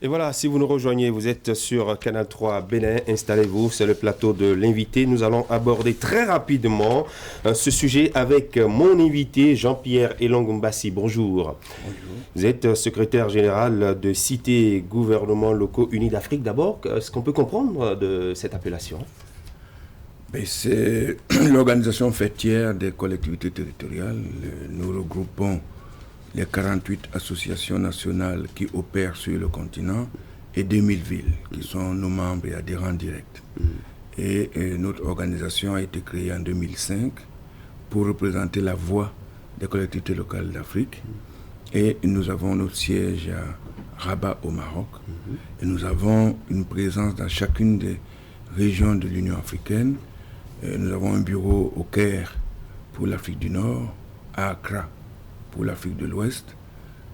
Et voilà, si vous nous rejoignez, vous êtes sur Canal 3 Bénin, installez-vous, c'est le plateau de l'invité. Nous allons aborder très rapidement ce sujet avec mon invité Jean-Pierre Elongombassi. Bonjour. Bonjour. Vous êtes secrétaire général de Cité Gouvernements Locaux Unis d'Afrique. D'abord, est-ce qu'on peut comprendre de cette appellation? C'est l'organisation fêtière des collectivités territoriales. Nous regroupons les 48 associations nationales qui opèrent sur le continent et 2000 villes qui sont nos membres et adhérents directs. Et notre organisation a été créée en 2005 pour représenter la voix des collectivités locales d'Afrique. Et nous avons notre siège à Rabat au Maroc. Et nous avons une présence dans chacune des régions de l'Union africaine. Nous avons un bureau au Caire pour l'Afrique du Nord, à Accra pour l'Afrique de l'Ouest,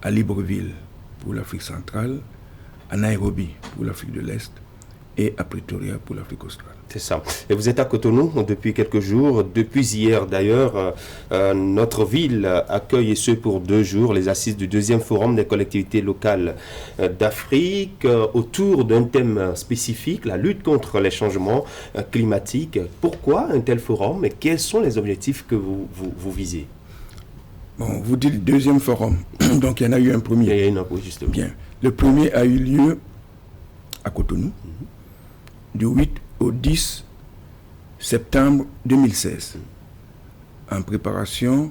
à Libreville pour l'Afrique centrale, à Nairobi pour l'Afrique de l'Est et à Pretoria pour l'Afrique australe. C'est ça. Et vous êtes à Cotonou depuis quelques jours. Depuis hier d'ailleurs, notre ville accueille, et ce pour 2 jours, les assises du 2e forum des collectivités locales d'Afrique autour d'un thème spécifique, la lutte contre les changements climatiques. Pourquoi un tel forum et quels sont les objectifs que vous visez? Bon, vous dites le 2e forum, donc il y en a eu un premier. Il y en a un, justement. Bien. Le premier a eu lieu à Cotonou, du 8 au 10 septembre 2016, en préparation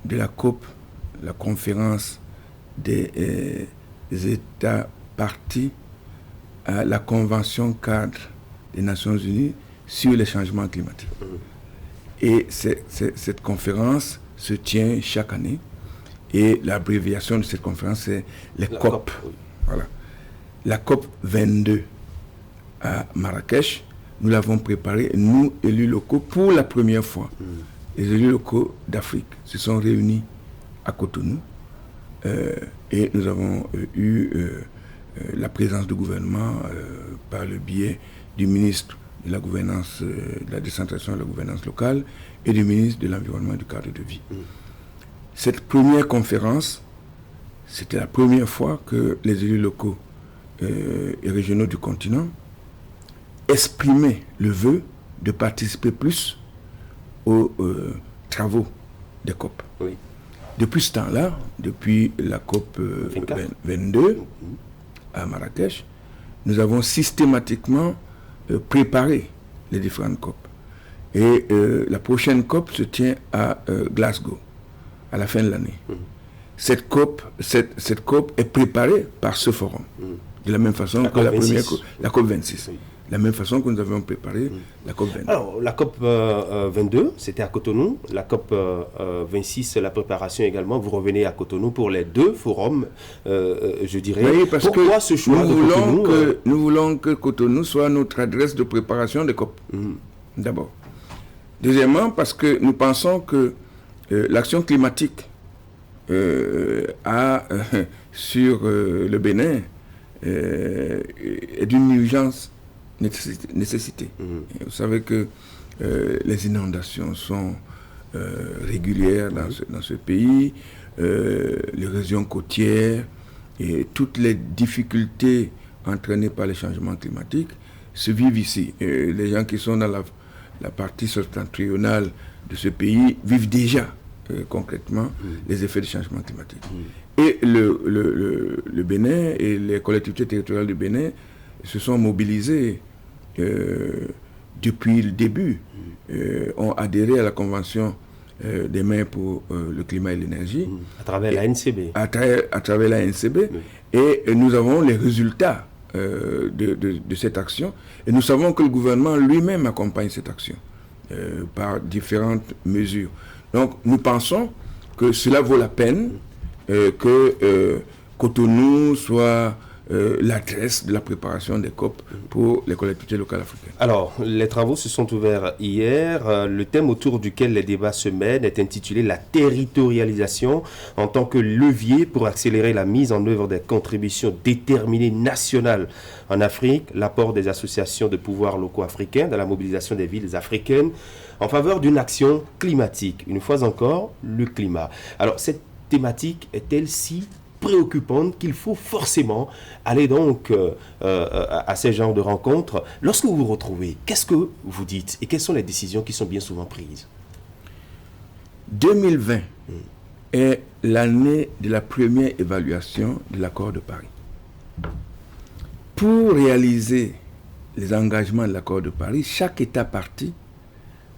de la COP, la conférence des États partis à la Convention cadre des Nations Unies sur les changements climatiques. Et cette conférence se tient chaque année. Et l'abréviation de cette conférence, c'est les COP. Oui. Voilà. La COP 22 à Marrakech, nous l'avons préparée, nous, élus locaux, pour la première fois. Les élus locaux d'Afrique se sont réunis à Cotonou et nous avons eu la présence du gouvernement par le biais du ministre de la gouvernance, de la décentralisation et de la gouvernance locale et du ministre de l'Environnement et du cadre de vie. Cette première conférence, c'était la première fois que les élus locaux et régionaux du continent exprimaient le vœu de participer plus aux travaux des COP. Oui. Depuis ce temps-là, depuis la COP 22 à Marrakech, nous avons systématiquement préparé les différentes COP. Et la prochaine COP se tient à Glasgow, à la fin de l'année. Cette COP est préparée par ce forum, de la même façon que la première COP, la COP 26. Oui. La même façon que nous avions préparé la COP 22. Alors, la COP 22, c'était à Cotonou. La COP 26, la préparation également. Vous revenez à Cotonou pour les 2 forums, je dirais. Oui, parce pourquoi que ce choix de Cotonou nous voulons que Cotonou soit notre adresse de préparation des COP, d'abord. Deuxièmement, parce que nous pensons que l'action climatique sur le Bénin est d'une urgence nécessité. Vous savez que les inondations sont régulières dans ce pays, l'érosion côtière et toutes les difficultés entraînées par les changements climatiques se vivent ici. Les gens qui sont dans la partie septentrionale de ce pays vivent déjà concrètement les effets du changement climatique. Et le Bénin et les collectivités territoriales du Bénin se sont mobilisés depuis le début, ont adhéré à la Convention des maires pour le climat et l'énergie. À travers la NCB. À travers la NCB. Et nous avons les résultats de cette action. Et nous savons que le gouvernement lui-même accompagne cette action par différentes mesures. Donc nous pensons que cela vaut la peine que Cotonou soit l'adresse de la préparation des COP pour les collectivités locales africaines. Alors, les travaux se sont ouverts hier. Le thème autour duquel les débats se mènent est intitulé « La territorialisation en tant que levier pour accélérer la mise en œuvre des contributions déterminées nationales en Afrique, l'apport des associations de pouvoirs locaux africains dans la mobilisation des villes africaines en faveur d'une action climatique ». Une fois encore, le climat. Alors, cette thématique est-elle si préoccupantes qu'il faut forcément aller donc à ces genres de rencontres. Lorsque vous vous retrouvez, qu'est-ce que vous dites et quelles sont les décisions qui sont bien souvent prises? 2020 est l'année de la première évaluation de l'accord de Paris. Pour réaliser les engagements de l'accord de Paris, chaque État partie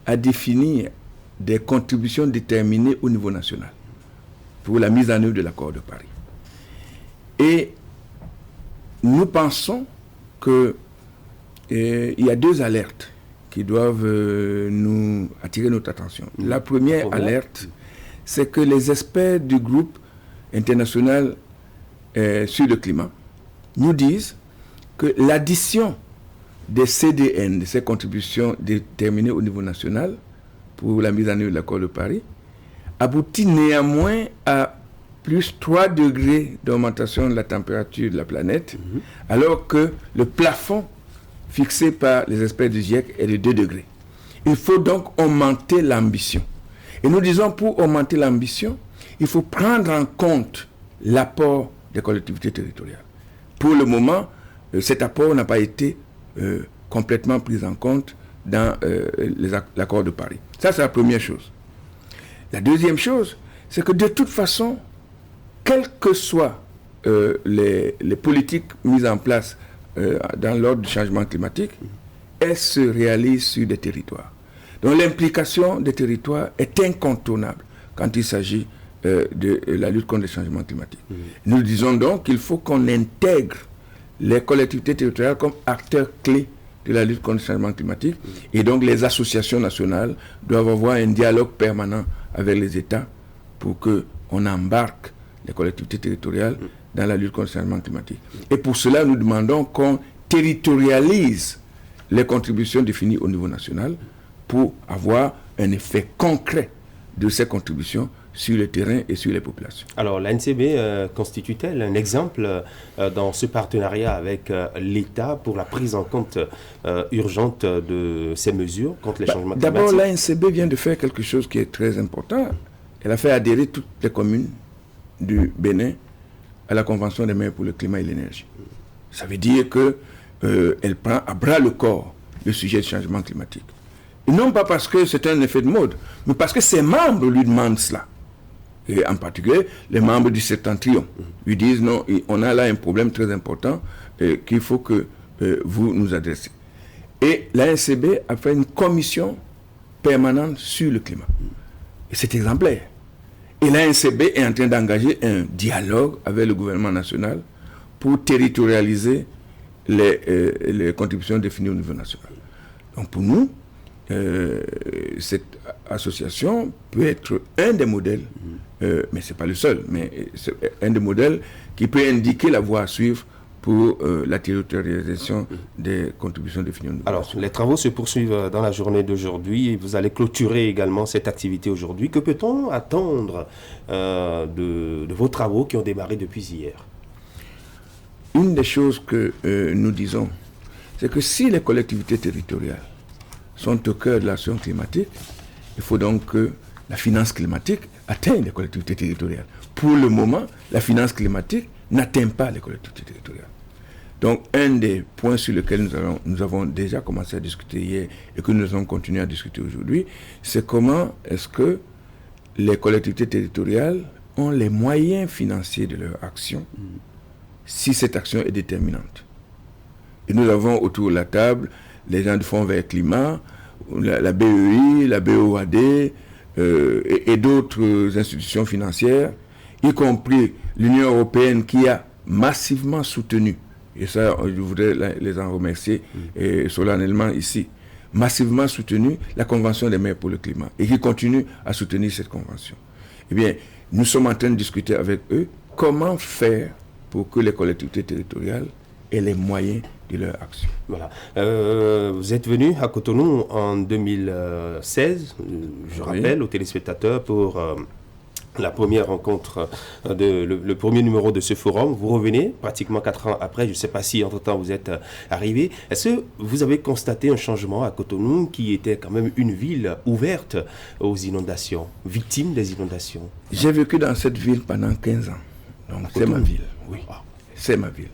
a défini des contributions déterminées au niveau national pour la mise en œuvre de l'accord de Paris. Et nous pensons qu'il y a 2 alertes qui doivent nous attirer notre attention. La première alerte, c'est que les experts du groupe international sur le climat nous disent que l'addition des CDN, de ces contributions déterminées au niveau national pour la mise en œuvre de l'accord de Paris, aboutit néanmoins à plus 3 degrés d'augmentation de la température de la planète, alors que le plafond fixé par les experts du GIEC est de 2 degrés. Il faut donc augmenter l'ambition. Et nous disons, pour augmenter l'ambition, il faut prendre en compte l'apport des collectivités territoriales. Pour le moment, cet apport n'a pas été complètement pris en compte dans l'accord de Paris. Ça, c'est la première chose. La deuxième chose, c'est que de toute façon, quelles que soient les politiques mises en place dans l'ordre du changement climatique, elles se réalisent sur des territoires. Donc l'implication des territoires est incontournable quand il s'agit de la lutte contre le changement climatique. Nous disons donc qu'il faut qu'on intègre les collectivités territoriales comme acteurs clés de la lutte contre le changement climatique. Et donc les associations nationales doivent avoir un dialogue permanent avec les États pour qu'on embarque les collectivités territoriales dans la lutte contre le changement climatique. Et pour cela, nous demandons qu'on territorialise les contributions définies au niveau national pour avoir un effet concret de ces contributions sur le terrain et sur les populations. Alors, l'ANCB constitue-t-elle un exemple dans ce partenariat avec l'État pour la prise en compte urgente de ces mesures contre les changements climatiques? D'abord, l'ANCB vient de faire quelque chose qui est très important. Elle a fait adhérer toutes les communes du Bénin à la Convention des maires pour le climat et l'énergie. Ça veut dire qu'elle prend à bras le corps le sujet du changement climatique. Et non pas parce que c'est un effet de mode, mais parce que ses membres lui demandent cela. Et en particulier, les membres du Septentrion lui disent non, on a là un problème très important qu'il faut que vous nous adressez. Et l'ANCB a fait une commission permanente sur le climat. Et c'est exemplaire. Et l'ANCB est en train d'engager un dialogue avec le gouvernement national pour territorialiser les contributions définies au niveau national. Donc pour nous, cette association peut être un des modèles, mais ce n'est pas le seul, mais c'est un des modèles qui peut indiquer la voie à suivre pour la territorialisation des contributions définies au niveau national. Alors, les travaux se poursuivent dans la journée d'aujourd'hui et vous allez clôturer également cette activité aujourd'hui. Que peut-on attendre de vos travaux qui ont démarré depuis hier? Une des choses que nous disons, c'est que si les collectivités territoriales sont au cœur de l'action climatique, il faut donc que la finance climatique atteigne les collectivités territoriales. Pour le moment, la finance climatique n'atteint pas les collectivités territoriales. Donc, un des points sur lesquels nous avons déjà commencé à discuter hier et que nous allons continuer à discuter aujourd'hui, c'est comment est-ce que les collectivités territoriales ont les moyens financiers de leur action si cette action est déterminante. Et nous avons autour de la table les gens du Fonds vert climat, la BEI, la BOAD et d'autres institutions financières, y compris l'Union européenne qui a massivement soutenu, et ça je voudrais les en remercier solennellement ici, massivement soutenu la Convention des maires pour le climat et qui continue à soutenir cette convention. Eh bien, nous sommes en train de discuter avec eux comment faire pour que les collectivités territoriales aient les moyens de leur action. Voilà. Vous êtes venu à Cotonou en 2016, je rappelle aux téléspectateurs, pour la première rencontre, le premier numéro de ce forum. Vous revenez pratiquement 4 ans après, je ne sais pas si entre-temps vous êtes arrivé. Est-ce que vous avez constaté un changement à Cotonou qui était quand même une ville ouverte aux inondations, victime des inondations? J'ai vécu dans cette ville pendant 15 ans. Donc c'est ma ville, oui. C'est ma ville.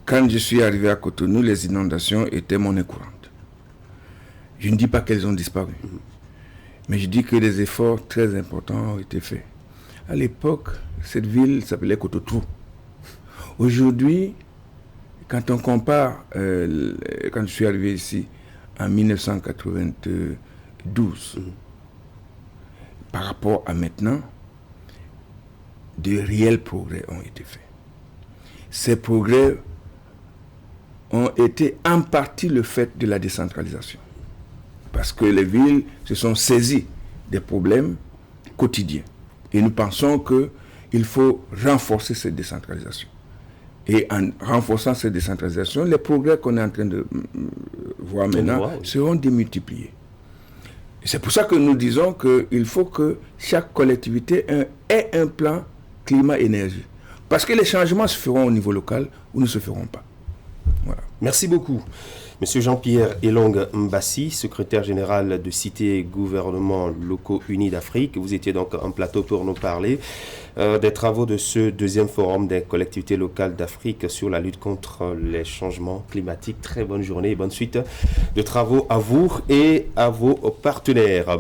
Quand je suis arrivé à Cotonou, les inondations étaient monnaie courante. Je ne dis pas qu'elles ont disparu, mais je dis que des efforts très importants ont été faits. À l'époque, cette ville s'appelait Cototrou. Aujourd'hui, quand on compare, quand je suis arrivé ici en 1992, par rapport à maintenant, de réels progrès ont été faits. Ces progrès ont été en partie le fait de la décentralisation. Parce que les villes se sont saisies des problèmes quotidiens. Et nous pensons qu'il faut renforcer cette décentralisation. Et en renforçant cette décentralisation, les progrès qu'on est en train de voir maintenant seront démultipliés. Et c'est pour ça que nous disons qu'il faut que chaque collectivité ait un plan climat-énergie. Parce que les changements se feront au niveau local ou ne se feront pas. Voilà. Merci beaucoup. Monsieur Jean-Pierre Elong Mbassi, secrétaire général de Cité et Gouvernements Locaux Unis d'Afrique. Vous étiez donc en plateau pour nous parler des travaux de ce deuxième forum des collectivités locales d'Afrique sur la lutte contre les changements climatiques. Très bonne journée et bonne suite de travaux à vous et à vos partenaires.